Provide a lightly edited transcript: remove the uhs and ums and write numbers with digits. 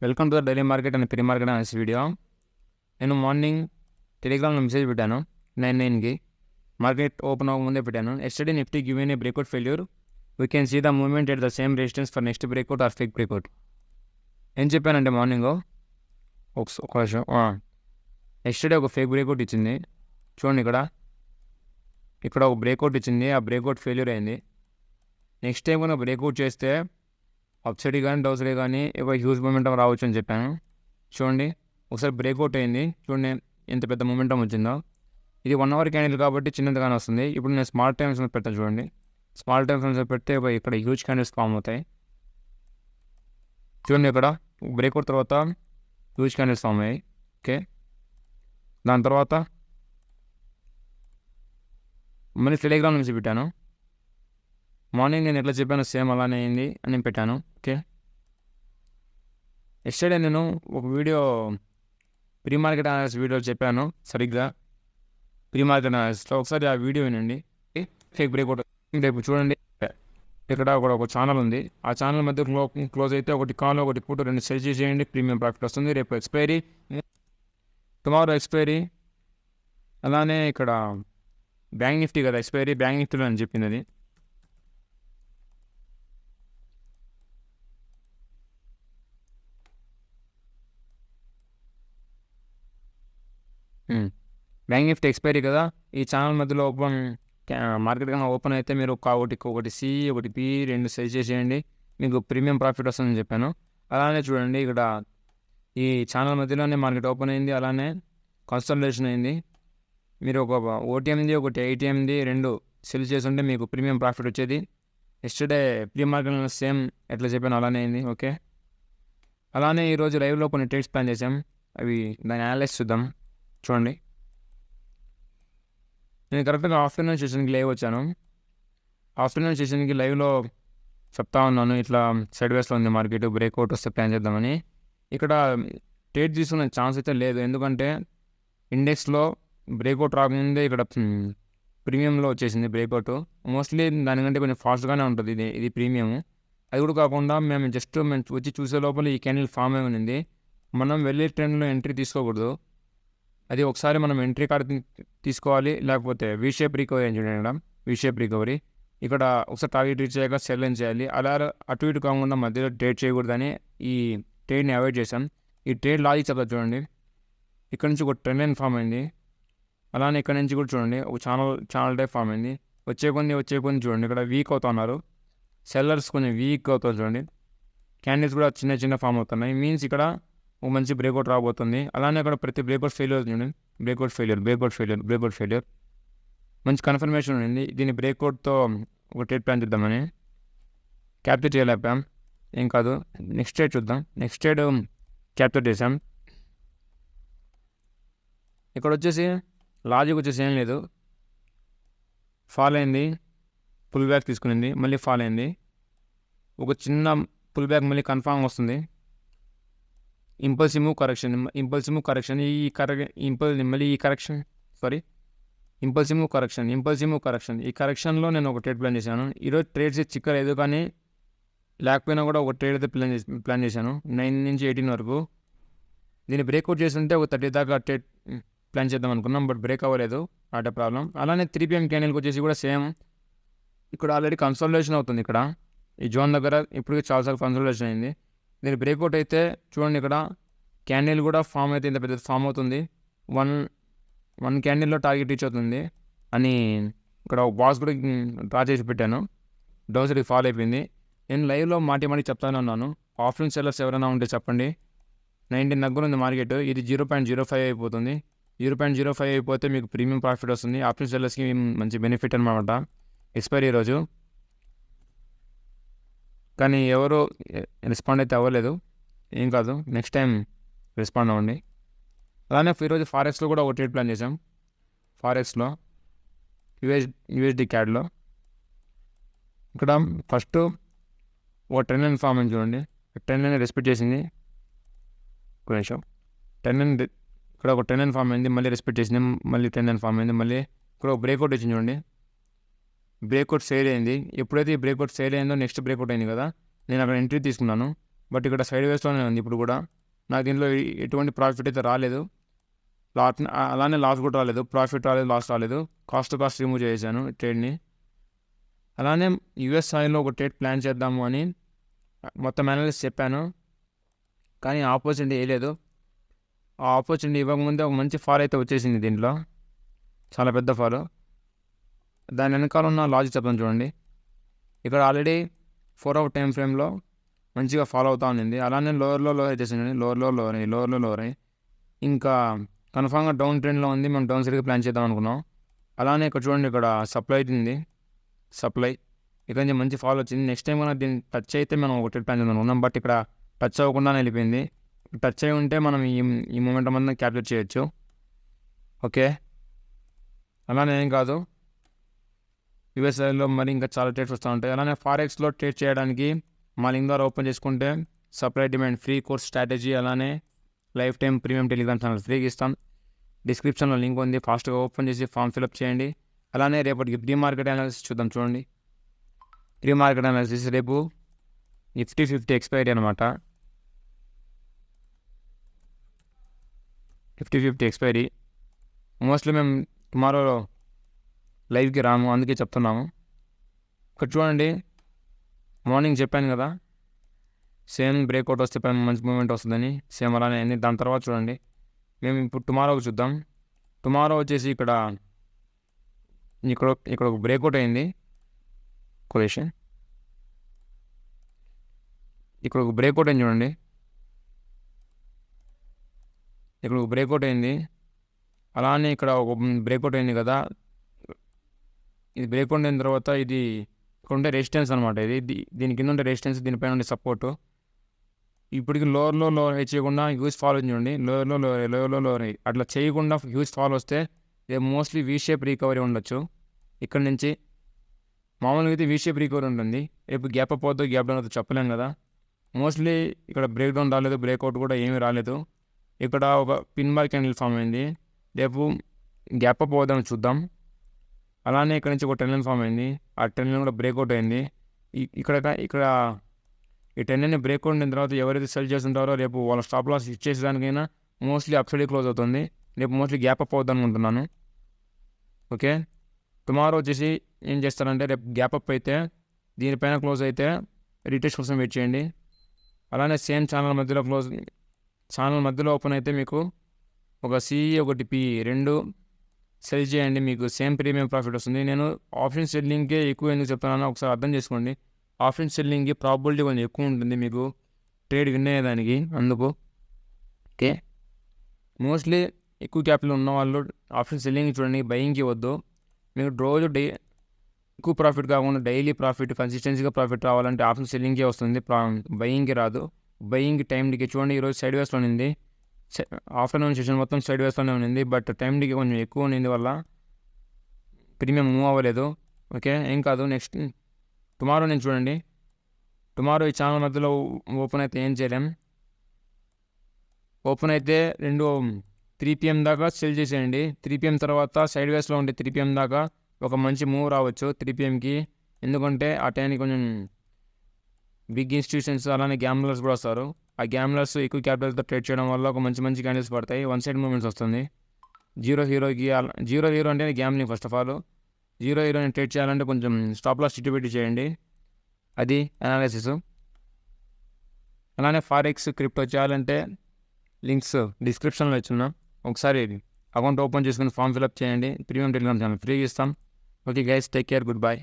Welcome to the daily market and pre market అనేసి వీడియో. నేను మార్నింగ్ టెలిగ్రామ్లో మెసేజ్ పెట్టాను 9 మార్కెట్ ఓపెన్ అవ్వకముందే పెట్టాను. Yesterday Nifty given a breakout failure, we can see the movement at the same resistance for next breakout or fake breakout. ఏం చెప్పానంటే morning ఒక ఎస్టర్డే ఒక ఫేక్ బ్రేక్అవుట్ ఇచ్చింది. చూడండి ఇక్కడ ఒక బ్రేక్అవుట్ ఇచ్చింది, ఆ బ్రేక్అవుట్ ఫెయిల్యూర్ అయింది. నెక్స్ట్ టైం కనుక బ్రేక్అవుట్ చేస్తే అప్ సైడ్ కానీ డౌన్ సైడ్ కానీ ఒక హ్యూజ్ మూమెంటం రావచ్చు అని చెప్పాను. చూడండి ఒకసారి బ్రేక్అవుట్ అయింది, చూడండి ఎంత పెద్ద మూమెంటం వచ్చిందో. ఇది 1 అవర్ క్యాండిల్ కాబట్టి చిన్నదిగానే వస్తుంది. ఇప్పుడు నేను స్మాల్ టైమ్స్ పెడతాను చూడండి. స్మాల్ టైమ్స్ పెడితే ఇక్కడ హ్యూజ్ క్యాండిల్స్ ఫామ్ అవుతాయి. చూడండి ఇక్కడ బ్రేక్అవుట్ తర్వాత హ్యూజ్ క్యాండిల్స్ ఫామ్ అయ్యాయి. ఓకే, దాని తర్వాత మళ్ళీ టెలిగ్రామ్ నుంచి పెట్టాను. మార్నింగ్ నేను ఎట్లా చెప్పాను సేమ్ అలానే అయింది అని పెట్టాను. ఓకే, ఎస్టర్డే నేను ఒక video pre market analysis video చెప్పాను సరిగ్గా. ప్రీ మార్కెట్ అనాలిసిస్లో ఒకసారి ఆ వీడియో వినండి. ఫేక్ బ్రేక్అవుట్ రేపు చూడండి. ఇక్కడ ఒక ఛానల్ ఉంది, ఆ ఛానల్ మధ్య క్లోజ్ అయితే ఒకటి కాల్ ఒకటి పుట్ 2 సెల్ చేసేయండి, ప్రీమియం ప్రాఫిట్ వస్తుంది. రేపు ఎక్స్పైరీ, టుమారో ఎక్స్పైరీ. అలానే ఇక్కడ బ్యాంక్ నిఫ్టీ కదా ఎక్స్పైరీ, బ్యాంక్ నిఫ్టీలో అని చెప్పింది అది. బ్యాంక్ నిఫ్టీ ఎక్స్పైరీ కదా, ఈ ఛానల్ మధ్యలో ఓపెన్ మార్కెట్ కన్నా ఓపెన్ అయితే మీరు ఒకటి సి ఒకటి పి 2 సెల్ చేసేయండి, మీకు ప్రీమియం ప్రాఫిట్ వస్తుందని చెప్పాను. అలానే చూడండి ఇక్కడ ఈ ఛానల్ మధ్యలోనే మార్కెట్ ఓపెన్ అయింది, అలానే కన్సల్టేషన్ అయింది. మీరు ఒక ఓటీఎంది ఒకటి ఐటీఎంది 2 సెల్ చేసి ఉంటే మీకు ప్రీమియం ప్రాఫిట్ వచ్చేది. ఎస్టర్డే ప్రీ మార్కెట్లో సేమ్ ఎట్లా చెప్పాను అలానే అయింది. ఓకే, అలానే ఈరోజు లైవ్లో కొన్ని ట్రేడ్స్ ప్లాన్ చేసాం, అవి దాన్ని అనలైజ్ చూద్దాం. చూడండి, నేను కరెక్ట్గా ఆఫ్టర్నూన్ సెషన్కి లైవ్ వచ్చాను. ఆఫ్టర్నూన్ సెషన్కి లైవ్లో చెప్తా ఉన్నాను ఇట్లా సైడ్ వేస్లో ఉంది మార్కెట్, బ్రేక్అవుట్ వస్తే ప్లాన్ చేద్దామని. ఇక్కడ ట్రేడ్ తీసుకునే ఛాన్స్ అయితే లేదు, ఎందుకంటే ఇండెక్స్లో బ్రేక్అవుట్ రాకముందే ఇక్కడ ప్రీమియంలో వచ్చేసింది బ్రేక్అవుట్. మోస్ట్లీ దానికంటే కొంచెం ఫాస్ట్గానే ఉంటుంది ఇది ప్రీమియం. అది కూడా కాకుండా మేము వచ్చి చూసే లోపల ఈ క్యాండిల్ ఫామ్ అయి ఉంది. మనం వెళ్ళే ట్రెండ్లో ఎంట్రీ తీసుకోకూడదు, అది ఒకసారి మనం ఎంట్రీ కార్డ్ తీసుకోవాలి, లేకపోతే వీషేప్ రికవరీ అని చూడండి. వీషేప్ రికవరీ ఇక్కడ ఒకసారి టార్గెట్ రీచ్ అయ్యాక సెల్ అని చేయాలి. అలా అటు ఇటు కాకుండా మధ్యలో ట్రేడ్ చేయకూడదని ఈ ట్రేడ్ని అవాయిడ్ చేశాం. ఈ ట్రేడ్ లాజిక్ చెప్తా చూడండి. ఇక్కడ నుంచి ఒక ట్రెండ్ లైన్ ఫామ్ అయింది, అలానే ఇక్కడ నుంచి కూడా చూడండి ఒక ఛానల్ టైప్ ఫామ్ అయింది. వచ్చే కొన్ని చూడండి ఇక్కడ వీక్ అవుతున్నారు, సెల్లర్స్ కొంచెం వీక్ అవుతారు చూడండి. క్యాండిల్స్ కూడా చిన్న ఫామ్ అవుతున్నాయి, మీన్స్ ఇక్కడ ఒక మంచి బ్రేక్అవుట్ రాబోతుంది. అలానే అక్కడ ప్రతి బ్రేక్అవుట్ ఫెయిల్యూర్ చూడండి, బ్రేక్అవుట్ ఫెయిల్యూర్ మంచి కన్ఫర్మేషన్ ఉంది. దీని బ్రేక్అవుట్తో ఒక ట్రేడ్ ప్లాన్ చేద్దామని క్యాప్చర్ చేయలేపాం, ఏం కాదు. నెక్స్ట్ ట్రేడ్ చూద్దాం. నెక్స్ట్ ట్రేడ్ క్యాప్చర్ చేసాం. ఇక్కడ వచ్చేసి లాజిక్ వచ్చేసి ఏం లేదు, ఫాల్ అయింది, పుల్ బ్యాక్ తీసుకునింది, మళ్ళీ ఫాల్ అయింది, ఒక చిన్న పుల్ బ్యాక్ మళ్ళీ కన్ఫామ్ వస్తుంది. ఇంపల్సివ్ కరెక్షన్ ఈ కరెక్షన్లో నేను ఒక ట్రేడ్ ప్లాన్ చేశాను. ఈరోజు ట్రేడ్స్ చిక్కలేదు, కానీ లేకపోయినా కూడా ఒక ట్రేడ్ అయితే ప్లాన్ చేశాను 9 నుంచి 18 వరకు. దీన్ని బ్రేక్అవుట్ చేస్తుంటే ఒక 30 దాకా ట్రేడ్ ప్లాన్ చేద్దాం అనుకున్నాం, బట్ బ్రేక్ అవ్వలేదు, నాట్ ఏ ప్రాబ్లం. అలానే 3 PM క్యాండిల్కి వచ్చేసి కూడా సేమ్, ఇక్కడ ఆల్రెడీ కన్సల్టేషన్ అవుతుంది. ఇక్కడ ఈ జోన్ దగ్గర ఇప్పుడు చాలాసార్లు కన్సల్టేషన్ అయింది. దీని బ్రేక్అవుట్ అయితే చూడండి, ఇక్కడ క్యాండిల్ కూడా ఫామ్ అయితే ఇంత పెద్ద ఫామ్ అవుతుంది. వన్ క్యాండిల్లో టార్గెట్ రీచ్ అవుతుంది అని ఇక్కడ ఒక బాక్స్ కూడా డ్రా చేసి పెట్టాను. డౌన్ సైడ్కి ఫాల్ అయిపోయింది. నేను లైవ్లో మాటి చెప్తానే ఉన్నాను, ఆఫ్లైన్ సెల్లర్స్ ఎవరైనా ఉంటే చెప్పండి. 19 దగ్గర ఉంది మార్కెట్, ఇది 0.05 అయిపోతుంది. 0.05 అయిపోతే మీకు ప్రీమియం ప్రాఫిట్ వస్తుంది. ఆఫ్లైన్ సెల్లర్స్కి మంచి బెనిఫిట్ అనమాట ఎక్స్పైరీ రోజు. కానీ ఎవరు రెస్పాండ్ అయితే అవ్వలేదు, ఏం కాదు, నెక్స్ట్ టైం రెస్పాండ్ అవ్వండి. అలానే ఈరోజు ఫారెక్స్లో కూడా ఒక ట్రేడ్ ప్లాన్ చేసాం. ఫారెక్స్లో యూఎస్డి క్యాడ్లో ఇక్కడ ఫస్ట్ ఒక ట్రెండ్ లైన్ ఫామ్ అని చూడండి. ట్రెండ్ లైన్ రెస్పెక్ట్ చేసింది, ఒక నిమిషం. ఇక్కడ ఒక ట్రెండ్ లైన్ ఫామ్ అయింది, మళ్ళీ రెస్పెక్ట్ చేసింది, మళ్ళీ ట్రెండ్ లైన్ ఫామ్ అయింది, మళ్ళీ ఇక్కడ ఒక బ్రేక్అవుట్ వచ్చింది చూడండి. బ్రేక్అవుట్ సేల్ అయింది. ఎప్పుడైతే ఈ బ్రేక్అవుట్ సేల్ అయిందో నెక్స్ట్ బ్రేక్అవుట్ అయింది కదా, నేను అక్కడ ఎంట్రీ తీసుకున్నాను. బట్ ఇక్కడ సైడ్ వేస్లోనే ఉంది ఇప్పుడు కూడా. నాకు దీంట్లో ఎటువంటి ప్రాఫిట్ అయితే రాలేదు, అలానే లాస్ కూడా రాలేదు, ప్రాఫిట్ రాలేదు, లాస్ రాలేదు. కాస్ట్ రిమూవ్ చేశాను ట్రేడ్ని. అలానే యూఎస్ ఆయిల్లో ఒక ట్రేడ్ ప్లాన్ చేద్దాము అని మొత్తం అనాలిసిస్ చెప్పాను, కానీ ఆపర్చునిటీ వేయలేదు. ఆ ఆపర్చునిటీ ఇవ్వకముందే ఒక మంచి ఫాల్ అయితే వచ్చేసింది దీంట్లో, చాలా పెద్ద ఫాల్. దాని వెనకాల ఉన్న లాజిక్ చెప్తాను చూడండి. ఇక్కడ ఆల్రెడీ 4 hour టైం ఫ్రేమ్లో మంచిగా ఫాలో అవుతూ ఉండింది. అలానే లోవర్లో వచ్చేసింది, లోవర్ అయ్యి ఇంకా కన్ఫామ్గా డౌన్ ట్రెండ్లో ఉంది. మనం డౌన్ సైడ్గా ప్లాన్ చేద్దాం అనుకున్నాం. అలానే ఇక్కడ చూడండి, ఇక్కడ సప్లై ఇక్కడ నుంచి మంచి ఫాల్ వచ్చింది. నెక్స్ట్ టైం కన్నా దీన్ని టచ్ అయితే మనం ఒక ట్రేడ్ ప్లాన్ చేద్దాం అనుకున్నాం, బట్ ఇక్కడ టచ్ అవ్వకుండానే వెళ్ళిపోయింది. టచ్ అయి ఉంటే మనం ఈ మూమెంటం అంతా క్యాప్చర్ చేయొచ్చు. ఓకే, అలానే ఏం కాదు, యూఎస్ఐలో మరి ఇంకా చాలా ట్రేడ్స్ వస్తూ ఉంటాయి. అలానే ఫారెక్స్లో ట్రేడ్ చేయడానికి మా లింక్ ద్వారా ఓపెన్ చేసుకుంటే supply demand free course strategy, అలానే lifetime premium Telegram channel ఫ్రీగా ఇస్తాం. డిస్క్రిప్షన్లో లింక్ ఉంది, ఫాస్ట్గా ఓపెన్ చేసి ఫామ్ ఫిల్అప్ చేయండి. అలానే రేపటికి ప్రీ మార్కెట్ అనాలిసిస్ చూద్దాం. చూడండి, ప్రీ మార్కెట్ అనాలిసిస్ రేపు నిఫ్టీ 50 ఎక్స్పైరీ అనమాట. Nifty 50 expiry. మోస్ట్లీ మేము టుమారో లైవ్కి రాము, అందుకే చెప్తున్నాము. ఇక్కడ చూడండి, మార్నింగ్ చెప్పాను కదా సేమ్ బ్రేక్అవుట్ వస్తే మంచి మూమెంట్ వస్తుందని, సేమ్ అలానే అయింది. దాని తర్వాత చూడండి, మేము ఇప్పుడు టుమారోకి చూద్దాం. టుమారో వచ్చేసి ఇక్కడ ఒక బ్రేక్అవుట్ అయింది. కొలేషన్ ఇక్కడ ఒక బ్రేక్అవుట్ అయింది చూడండి, ఇక్కడ ఒక బ్రేక్అవుట్ అయింది. అలానే ఇక్కడ ఒక బ్రేక్అవుట్ అయింది కదా, ఇది బ్రేక్అవుట్ అయిన తర్వాత ఇది ఇక్కడ ఉండే రెసిస్టెన్స్ అనమాట. దీని కింద ఉండే రెసిస్టెన్స్, దీనిపైన ఉండే సపోర్టు. ఇప్పటికి లోవర్ హై చేయకుండా హ్యూజ్ ఫాల్ వచ్చింది చూడండి, లోవర్ హై అట్లా చేయకుండా హ్యూజ్ ఫాల్ వస్తే రేపు మోస్ట్లీ వీ షేప్ రికవరీ ఉండొచ్చు. ఇక్కడ నుంచి మామూలుగా అయితే వీ షేప్ రికవరీ ఉంటుంది. రేపు గ్యాప్ అప్ అవుతుందో గ్యాప్ డౌన్ అవుతుందో చెప్పలేం కదా. మోస్ట్లీ ఇక్కడ బ్రేక్ డౌన్ రాలేదు, బ్రేక్అవుట్ కూడా ఏమీ రాలేదు. ఇక్కడ ఒక పిన్ బార్ క్యాండిల్ ఫామ్ అయింది, రేపు గ్యాప్ అప్ అవుదామని చూద్దాం. అలానే ఇక్కడ నుంచి ఒక టెన్ లైన్ ఫామ్ అయింది, ఆ టెన్ లైన్ కూడా బ్రేక్అవుట్ అయింది. ఇక్కడ ఈ 10 లైన్ బ్రేక్అవుట్ అయిన తర్వాత ఎవరైతే సెల్ చేస్తుంటారో రేపు వాళ్ళ స్టాప్ లాస్ ఇచ్చేసేదానికైనా మోస్ట్లీ అప్ సైడ్ క్లోజ్ అవుతుంది. రేపు మోస్ట్లీ గ్యాప్ అప్ అవుద్దాం అనుకుంటున్నాను. ఓకే, టుమారో వచ్చేసి ఏం చేస్తారంటే రేపు గ్యాప్ అప్ అయితే దీనిపైన క్లోజ్ అయితే రీటెస్ట్ కోసం వెయిట్ చేయండి. అలానే సేమ్ ఛానల్ మధ్యలో ఓపెన్ అయితే మీకు ఒక సిఈ ఒకటి పిఈ రెండు సెల్ చేయండి, మీకు సేమ్ ప్రీమియం ప్రాఫిట్ వస్తుంది. నేను ఆప్షన్ సెల్లింగ్కే ఎక్కువ ఎందుకు చెప్తున్నానో ఒకసారి అర్థం చేసుకోండి. ఆప్షన్ సెల్లింగ్కి ప్రాబిలిటీ కొంచెం ఎక్కువ ఉంటుంది మీకు ట్రేడ్ విన్ అయ్యేదానికి, అందుకు. ఓకే, మోస్ట్లీ ఎక్కువ క్యాపిటల్ ఉన్న వాళ్ళు ఆప్షన్ సెల్లింగ్ చూడండి, బయింగ్కి వద్దు. మీకు రోజు ఎక్కువ ప్రాఫిట్ కాకుండా డైలీ ప్రాఫిట్, కన్సిస్టెన్సీగా ప్రాఫిట్ రావాలంటే ఆప్షన్ సెల్లింగ్కే వస్తుంది, బయింగ్కి రాదు. బయింగ్ టైంకి చూడండి, ఈరోజు సైడ్ వేస్లో ఉంది, ఆఫ్టర్నూన్ సెషన్ మొత్తం సైడ్ వేస్లోనే ఉంది, బట్ టైంకి కొంచెం ఎక్కువ ఉన్నది వల్ల ప్రీమియం మూవ్ అవ్వలేదు. ఓకే, ఏం కాదు. నెక్స్ట్ టుమారో నేను చూడండి, టుమారో ఈ ఛానల్ మధ్యలో ఓపెన్ అయితే ఏం చేయలేం. ఓపెన్ అయితే 3 PM దాకా సెల్ చేసేయండి. 3 PM తర్వాత సైడ్ వేస్లో ఉంటే 3 PM దాకా ఒక మంచి మూవ్ రావచ్చు 3 PMకి. ఎందుకంటే ఆ టైంకి కొంచెం బిగ్ ఇన్స్టిట్యూషన్స్ అలానే గ్యాంబ్లర్స్ కూడా వస్తారు. ఆ గ్యాంబ్లర్స్ ఎక్కువ క్యాపిటల్తో ట్రేడ్ చేయడం వల్ల ఒక మంచి క్యాండిల్స్ పడతాయి, వన్ సైడ్ మూమెంట్స్ వస్తుంది. జీరో హీరో అంటే గ్యాంబ్లింగ్. ఫస్ట్ ఆఫ్ ఆల్ హీరోని ట్రేడ్ చేయాలంటే కొంచెం స్టాప్ లాస్ పెట్టి చేయండి, అది అనాలిసిస్. అలానే ఫారెక్స్ క్రిప్టో చేయాలంటే లింక్స్ డిస్క్రిప్షన్లో ఇచ్చున్నాం, ఒకసారి అకౌంట్ ఓపెన్ చేసుకుని ఫామ్ ఫిల్అప్ చేయండి. ప్రీమియం టెలిగ్రామ్ ఛానల్ ఫ్రీగా ఇస్తాం. Okay guys, take care, good bye.